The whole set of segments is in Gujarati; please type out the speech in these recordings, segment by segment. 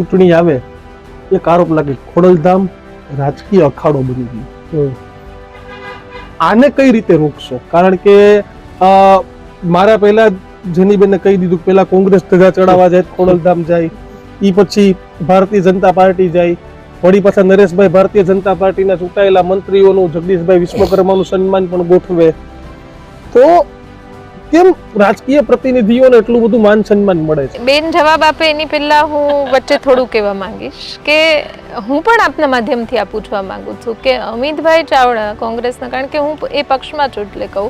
ચૂંટણી આવે એક આરોપ લાગે ખોડલધામ રાજકીય અખાડો બની ગયું. આને કઈ રીતે રોકશો? કારણ કે મારા પહેલા જેનીબેને કહી દીધું, પહેલા કોંગ્રેસ ધજા ચડાવવા જાય, ખોડલધામ જાય, ઈ પછી ભારતીય જનતા પાર્ટી જાય, વળી પાછા નરેશભાઈ ભારતીય જનતા પાર્ટીના ચૂંટાયેલા મંત્રીઓનું જગદીશભાઈ વિશ્વકર્માનું સન્માન પણ ગોઠવે. તો કેમ રાજકીય પ્રતિનિધિઓને એટલું બધું માન સન્માન મળે છે? બેન જવાબ આપે એની પહેલા હું વચ્ચે થોડું કહેવા માંગીશ કે હું પણ આપના માધ્યમથી આ પૂછવા માંગુ છું કે અમિતભાઈ ચાવડા કોંગ્રેસના, કારણ કે હું એ પક્ષમાં છું એટલે કહું,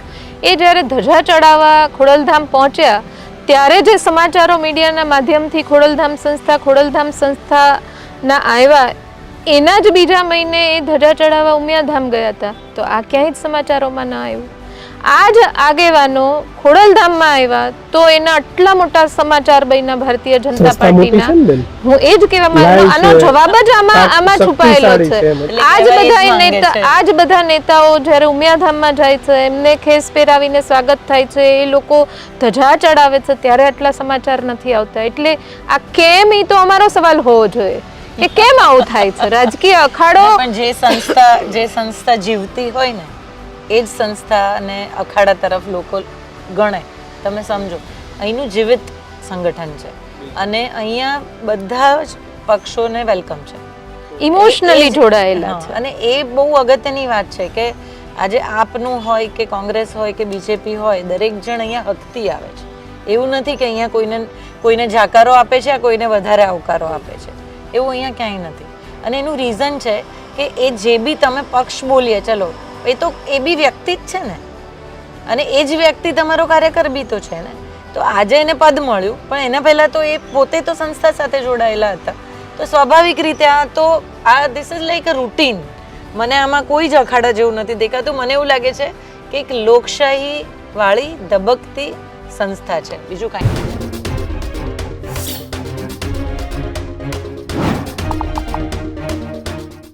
એ જ્યારે ધજા ચડાવવા ખોડલધામ પહોંચ્યા ત્યારે જે સમાચારો મીડિયાના માધ્યમથી ખોડલધામ સંસ્થાના આવ્યા, એના જ બીજા મહિને એ ધજા ચડાવવા ઉમિયાધામ ગયા હતા. તો આ ક્યાંય જ સમાચારોમાં ન આવ્યું. આ જ આગેવાનો ખોડલધામમાં આવ્યા તો એના આટલા મોટા સમાચાર બન્યા ભારતીય જનતા પાર્ટીના. હું એ જ કહેવા માંગુ, આનો જવાબ જ આમાં છુપાયેલો છે. આ જ બધા નેતાઓ જ્યારે ઉમિયાધામમાં જાય છે, એમને ખેસ પહેરાવીને સ્વાગત થાય છે, એ લોકો ધજા ચડાવે છે, ત્યારે આટલા સમાચાર નથી આવતા. એટલે આ કેમ, એ તો અમારો સવાલ હોવો જોઈએ કે કેમ આવું થાય છે રાજકીય અખાડો. પણ જે સંસ્થા જીવતી હોય ને એ જ સંસ્થાને અખાડા તરફ લોકો ગણે. તમે સમજો, અહીંનું જીવિત સંગઠન છે અને અહીંયા બધા જ પક્ષોને વેલકમ છે, ઇમોશનલી જોડાયેલા છે. અને એ બહુ અગત્યની વાત છે કે આજે આપનું હોય કે કોંગ્રેસ હોય કે બીજેપી હોય, દરેક જણ અહીંયા હકથી આવે છે. એવું નથી કે અહીંયા કોઈને જાકારો આપે છે, કોઈને વધારે આવકારો આપે છે, એવું અહીંયા ક્યાંય નથી. અને એનું રીઝન છે કે એ જે બી તમે પક્ષ બોલીએ, ચલો એ તો એ બી વ્યક્તિ જ છે ને, અને એ જ વ્યક્તિ તમારો કાર્યકર બી તો છે ને. તો આજે એને પદ મળ્યું, પણ એના પહેલા તો એ પોતે તો સંસ્થા સાથે જોડાયેલા હતા. તો સ્વાભાવિક રીતે this is like a routine. મને આમાં કોઈ જ અખાડા જેવું નથી દેખાતું. મને એવું લાગે છે કે એક લોકશાહી વાળી ધબકતી સંસ્થા છે, બીજું કાંઈ.